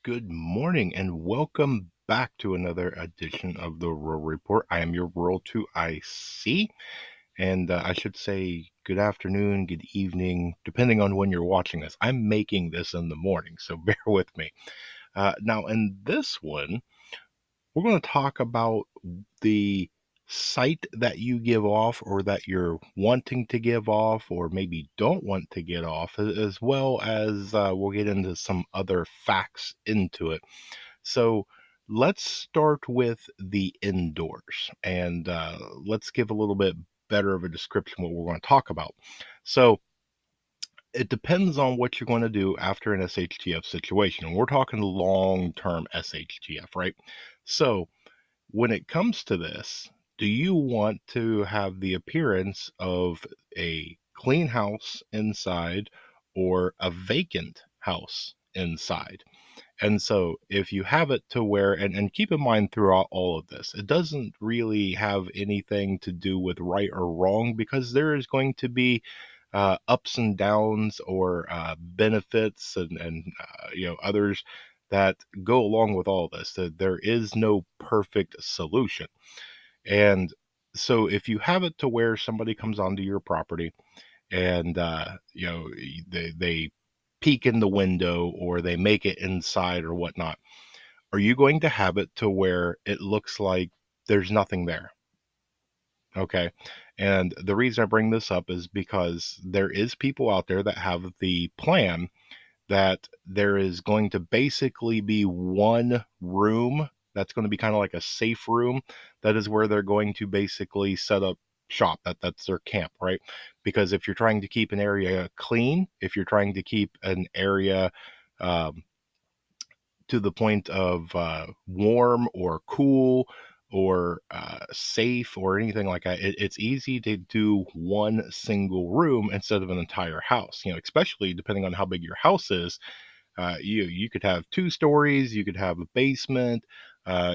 Good morning and welcome back to another edition of the Rural Report. I am your Rural 2IC, and I should say good afternoon, good evening, depending on when you're watching this. I'm making this in the morning, so bear with me. Now, in this one, we're going to talk about the site that you give off or that you're wanting to give off or maybe don't want to get off, as well as we'll get into some other facts into it. So let's start with the indoors and let's give a little bit better of a description of what we're going to talk about. So it depends on what you're going to do after an SHTF situation. And we're talking long term SHTF, right? So when it comes to this, do you want to have the appearance of a clean house inside or a vacant house inside? And so if you have it to where, and keep in mind throughout all of this, it doesn't really have anything to do with right or wrong because there is going to be ups and downs or benefits and others that go along with all this. That there is no perfect solution. And so if you have it to where somebody comes onto your property and they peek in the window or they make it inside or whatnot, are you going to have it to where it looks like there's nothing there? Okay. And the reason I bring this up is because there is people out there that have the plan that there is going to basically be one room that's going to be kind of like a safe room. That is where they're going to basically set up shop. That's their camp, right? Because if you're trying to keep an area clean, if you're trying to keep an area um, to the point of warm or cool or safe or anything like that, it's easy to do one single room instead of an entire house. Especially depending on how big your house is. You could have 2 stories, you could have a basement,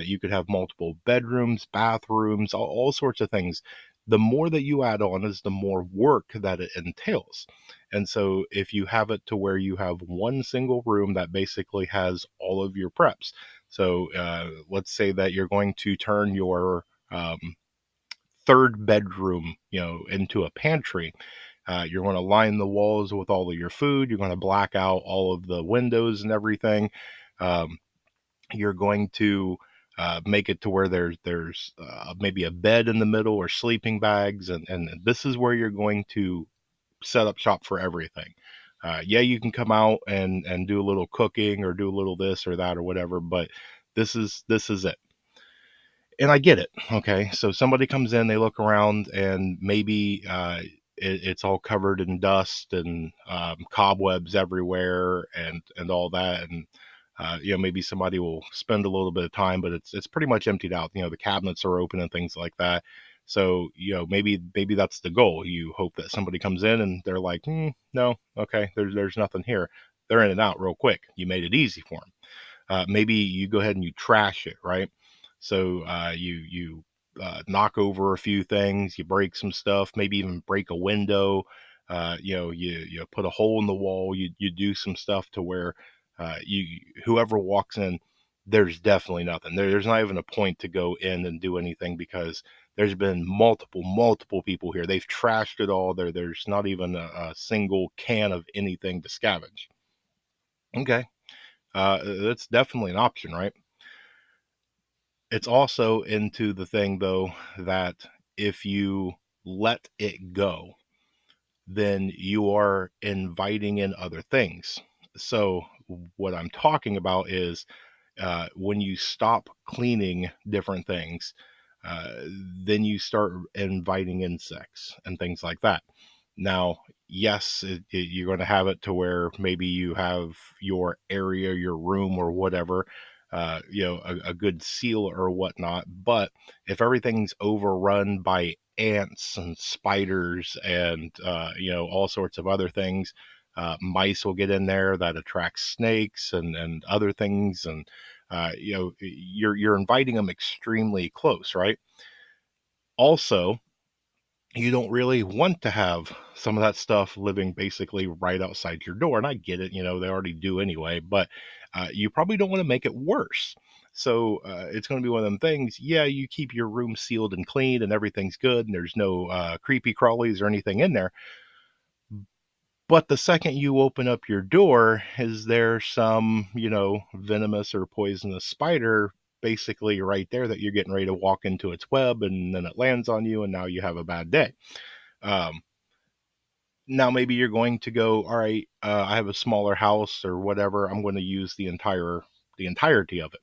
you could have multiple bedrooms, bathrooms, all sorts of things. The more that you add on is the more work that it entails. And so if you have it to where you have one single room that basically has all of your preps. So let's say that you're going to turn your third bedroom, into a pantry. You're going to line the walls with all of your food. You're going to black out all of the windows and everything. Um, you're going to make it to where there's maybe a bed in the middle or sleeping bags, and this is where you're going to set up shop for everything. Yeah, you can come out and do a little cooking or do a little this or that or whatever, but this is it. And I get it. Okay, so somebody comes in, they look around, and maybe it's all covered in dust and cobwebs everywhere, and all that, and maybe somebody will spend a little bit of time, but it's pretty much emptied out. The cabinets are open and things like that. So maybe that's the goal. You hope that somebody comes in and they're like, no, okay, there's nothing here. They're in and out real quick. You made it easy for them. Maybe you go ahead and you trash it, right? So you knock over a few things, you break some stuff, maybe even break a window. You put a hole in the wall. You do some stuff to where you whoever walks in, there's definitely nothing there. There's not even a point to go in and do anything because there's been multiple people here. They've trashed it all. There's not even a single can of anything to scavenge. Okay, that's definitely an option, right? It's also into the thing though that if you let it go, then you are inviting in other things. So what I'm talking about is when you stop cleaning different things, uh, then you start inviting insects and things like that. Now, yes, you're going to have it to where maybe you have your area, your room, or whatever, a good seal or whatnot. But if everything's overrun by ants and spiders and all sorts of other things, mice will get in there that attracts snakes and other things, and you're inviting them extremely close, right? Also, you don't really want to have some of that stuff living basically right outside your door. And I get it, they already do anyway, but you probably don't want to make it worse. So it's going to be one of them things. Yeah, you keep your room sealed and clean and everything's good and there's no creepy crawlies or anything in there. But the second you open up your door, is there some, venomous or poisonous spider basically right there that you're getting ready to walk into its web and then it lands on you and now you have a bad day? Um, Now maybe you're going to go, all right, I have a smaller house or whatever. I'm going to use the entirety of it.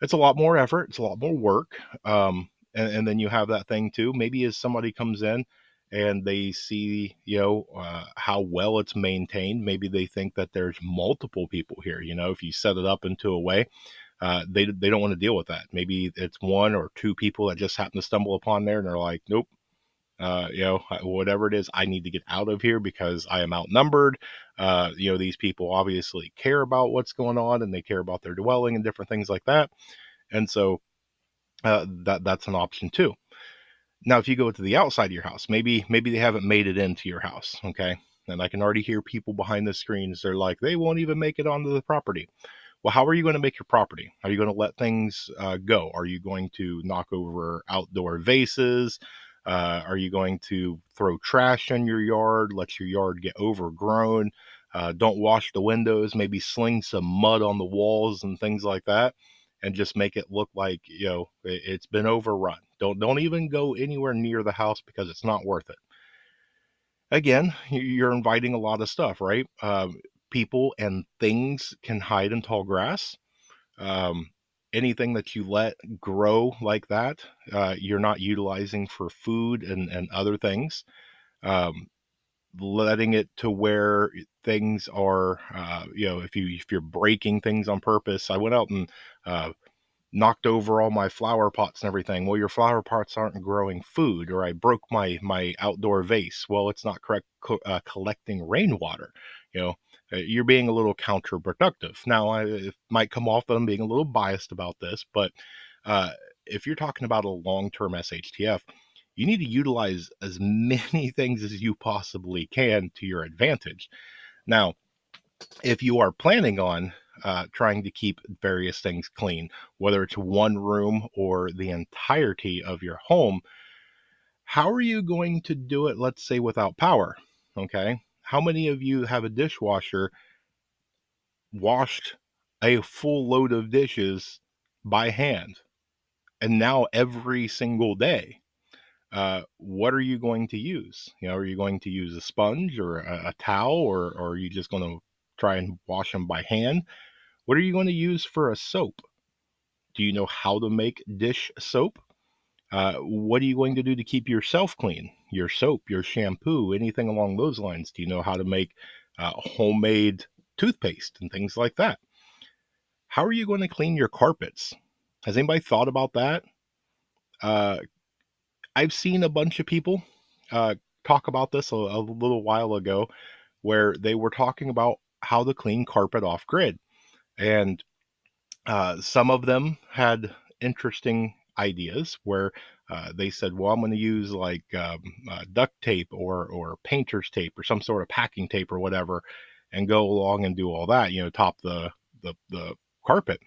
It's a lot more effort. It's a lot more work. And then you have that thing too. Maybe as somebody comes in and they see, how well it's maintained, maybe they think that there's multiple people here. If you set it up into a way, they don't want to deal with that. Maybe it's one or two people that just happen to stumble upon there and they're like, nope, whatever it is, I need to get out of here because I am outnumbered. These people obviously care about what's going on and they care about their dwelling and different things like that. And so that's an option too. Now, if you go to the outside of your house, maybe they haven't made it into your house, okay? And I can already hear people behind the screens. They're like, they won't even make it onto the property. Well, how are you going to make your property? Are you going to let things go? Are you going to knock over outdoor vases? Are you going to throw trash in your yard, let your yard get overgrown? Don't wash the windows, maybe sling some mud on the walls and things like that, and just make it look like it's been overrun. Don't even go anywhere near the house because it's not worth it. Again, you're inviting a lot of stuff, right? People and things can hide in tall grass. um, Anything that you let grow like that, you're not utilizing for food and other things. Um, Letting it to where things are, if you're breaking things on purpose. I went out and uh, knocked over all my flower pots and everything. Well, your flower pots aren't growing food, or I broke my outdoor vase. Well, it's not collecting rainwater. You know, you're being a little counterproductive. Now, it might come off that I'm being a little biased about this, but uh, if you're talking about a long-term SHTF, you need to utilize as many things as you possibly can to your advantage. Now, if you are planning on trying to keep various things clean, whether it's one room or the entirety of your home, how are you going to do it, let's say, without power? Okay. How many of you have a dishwasher washed a full load of dishes by hand? And now every single day, what are you going to use? Are you going to use a sponge or a towel, or are you just going to try and wash them by hand? What are you going to use for a soap? Do you know how to make dish soap? What are you going to do to keep yourself clean? Your soap, your shampoo, anything along those lines? Do you know how to make homemade toothpaste and things like that? How are you going to clean your carpets? Has anybody thought about that? Uh, I've seen a bunch of people uh, talk about this a little while ago where they were talking about how to clean carpet off grid. And some of them had interesting ideas where they said, "Well, I'm going to use like duct tape or painter's tape or some sort of packing tape or whatever, and go along and do all that. Top the carpet."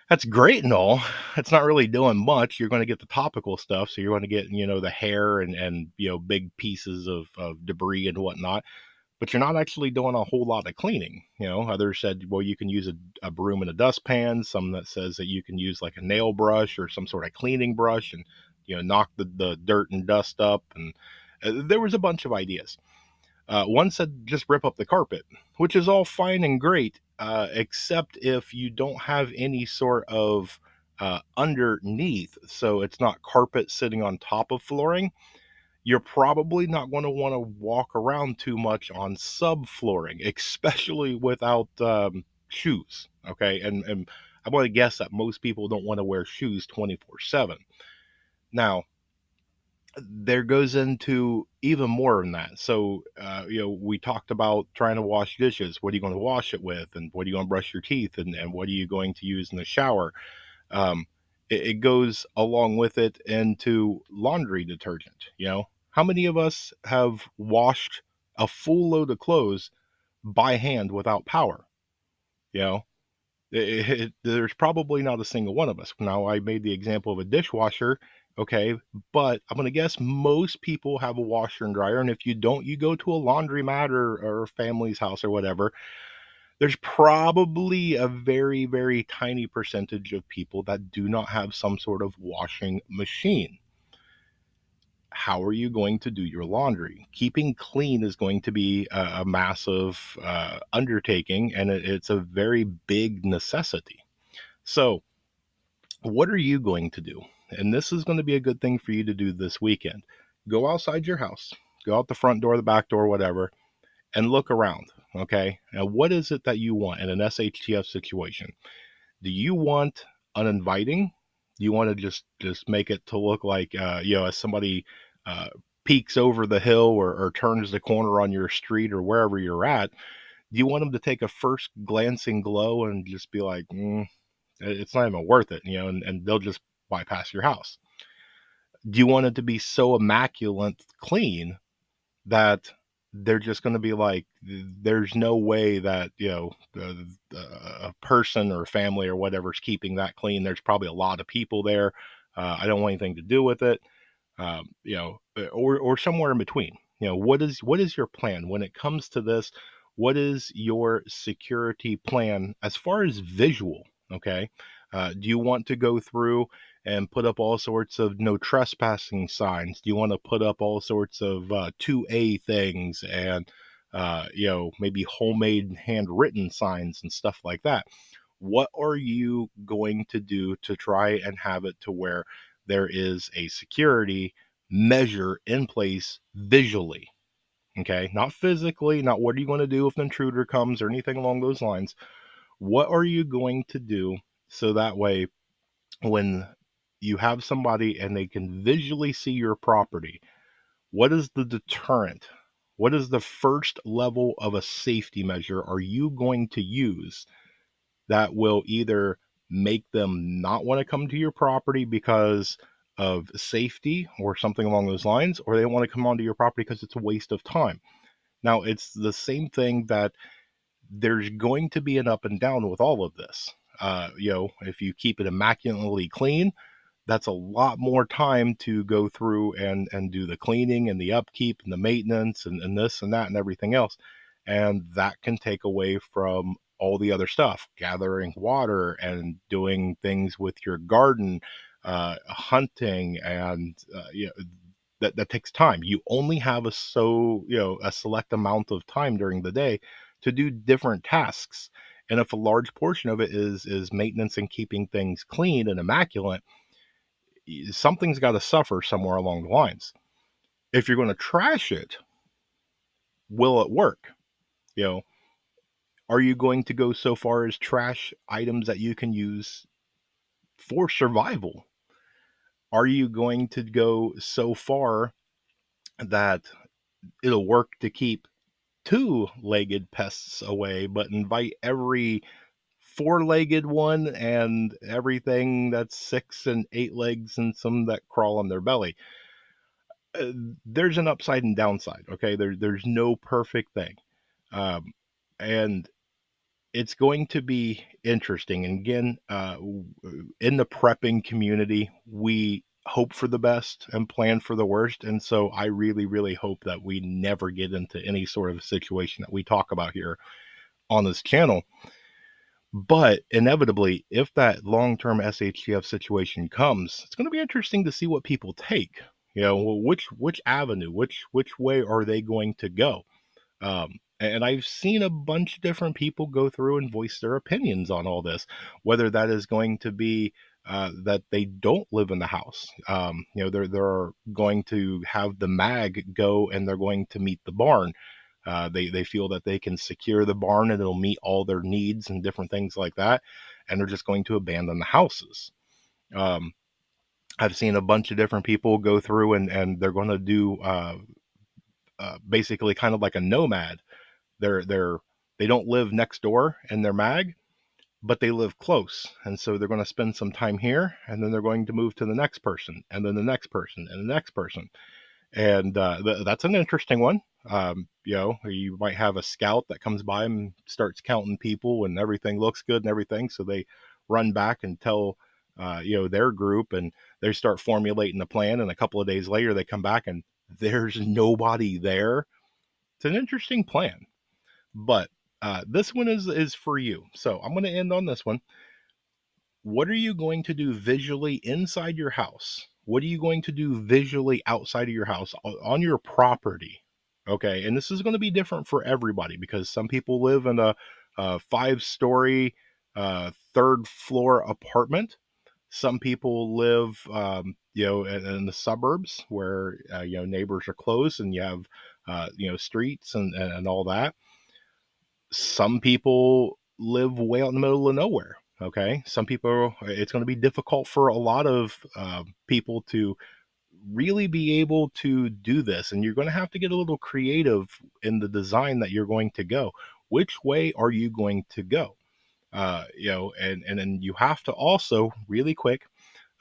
That's great and all. It's not really doing much. You're going to get the topical stuff, so you're going to get the hair and big pieces of debris and whatnot, but you're not actually doing a whole lot of cleaning. Others said, well, you can use a broom and a dustpan. Some that says that you can use like a nail brush or some sort of cleaning brush and knock the dirt and dust up. And there was a bunch of ideas. One said just rip up the carpet, which is all fine and great, except if you don't have any sort of underneath, so it's not carpet sitting on top of flooring. You're probably not going to want to walk around too much on subflooring, especially without shoes. Okay, and I'm going to guess that most people don't want to wear shoes 24/7. Now, there goes into even more than that. So, we talked about trying to wash dishes. What are you going to wash it with? And what are you going to brush your teeth? And what are you going to use in the shower? Um, it goes along with it into laundry detergent. How many of us have washed a full load of clothes by hand without power? You know, there's probably not a single one of us. Now, I made the example of a dishwasher, okay, but I'm going to guess most people have a washer and dryer. And if you don't, you go to a laundromat or a family's house or whatever. There's probably a very, very tiny percentage of people that do not have some sort of washing machine. How are you going to do your laundry? Keeping clean is going to be a massive undertaking, and it's a very big necessity. So, what are you going to do? And this is going to be a good thing for you to do this weekend. Go outside your house, go out the front door, the back door, whatever, and look around. Okay. Now, what is it that you want in an SHTF situation? Do you want uninviting? Do you want to just make it to look like as somebody uh, peeks over the hill or turns the corner on your street or wherever you're at? Do you want them to take a first glancing glow and just be like, it's not even worth it, and they'll just bypass your house? Do you want it to be so immaculate clean that they're just going to be like, there's no way that a person or a family or whatever's keeping that clean? There's probably a lot of people there. I don't want anything to do with it. Or somewhere in between. What is your plan when it comes to this? What is your security plan as far as visual? Okay, do you want to go through and put up all sorts of no trespassing signs? Do you want to put up all sorts of 2A things and maybe homemade handwritten signs and stuff like that? What are you going to do to try and have it to where there is a security measure in place visually? Okay, not physically, not what are you going to do if an intruder comes or anything along those lines. What are you going to do so that way when you have somebody and they can visually see your property, what is the deterrent? What is the first level of a safety measure are you going to use that will either make them not want to come to your property because of safety or something along those lines, or they want to come onto your property because it's a waste of time? Now, it's the same thing that there's going to be an up and down with all of this. If you keep it immaculately clean, that's a lot more time to go through and do the cleaning and the upkeep and the maintenance and this and that and everything else. And that can take away from all the other stuff, gathering water and doing things with your garden, hunting, and that takes time. You only have a select amount of time during the day to do different tasks. And if a large portion of it is maintenance and keeping things clean and immaculate, something's got to suffer somewhere along the lines. If you're going to trash it, will it work? You know, are you going to go so far as trash items that you can use for survival? Are you going to go so far that it'll work to keep two-legged pests away, but invite every four-legged one and everything that's six and eight legs and some that crawl on their belly? uh, there's an upside and downside. Okay, there's no perfect thing, um, and it's going to be interesting. And again, in the prepping community, we hope for the best and plan for the worst. And so I really, really hope that we never get into any sort of situation that we talk about here on this channel. But inevitably, if that long-term SHTF situation comes, it's going to be interesting to see what people take. Which avenue, which way are they going to go? And I've seen a bunch of different people go through and voice their opinions on all this, whether that is going to be that they don't live in the house. They're going to have the mag go and they're going to meet the barn. They feel that they can secure the barn and it'll meet all their needs and different things like that, and they're just going to abandon the houses. Um, I've seen a bunch of different people go through and they're going to do basically kind of like a nomad. They don't live next door in their mag, but they live close. And so they're going to spend some time here, and then they're going to move to the next person, and then the next person, and the next person. And that's an interesting one. You might have a scout that comes by and starts counting people, and everything looks good and everything. So they run back and tell, their group, and they start formulating a plan. And a couple of days later, they come back and there's nobody there. It's an interesting plan, but this one is for you. So I'm going to end on this one. What are you going to do visually inside your house? What are you going to do visually outside of your house on your property? Okay, and this is going to be different for everybody because some people live in a 5-story, third floor apartment. Some people live, in the suburbs where neighbors are close and you have streets and all that. Some people live way out in the middle of nowhere. Okay, some people, it's going to be difficult for a lot of people to really be able to do this, and you're going to have to get a little creative in the design that you're going to go. Which way are you going to go? And then you have to also really quick,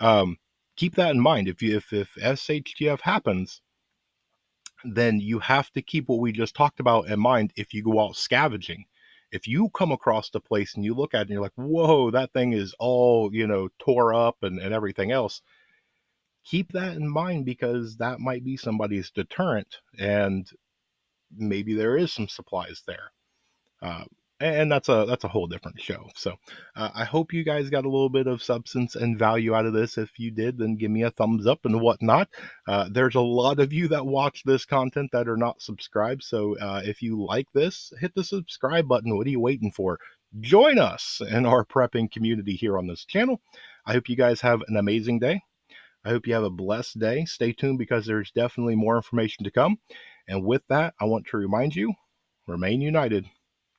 um, keep that in mind. If SHTF happens, then you have to keep what we just talked about in mind if you go out scavenging. If you come across the place and you look at it and you're like, whoa, that thing is all, tore up and everything else, keep that in mind because that might be somebody's deterrent and maybe there is some supplies there. Uh, and that's a whole different show. So I hope you guys got a little bit of substance and value out of this. If you did, then give me a thumbs up and whatnot. There's a lot of you that watch this content that are not subscribed. So if you like this, hit the subscribe button. What are you waiting for? Join us in our prepping community here on this channel. I hope you guys have an amazing day. I hope you have a blessed day. Stay tuned because there's definitely more information to come. And with that, I want to remain united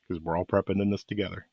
because we're all prepping in this together.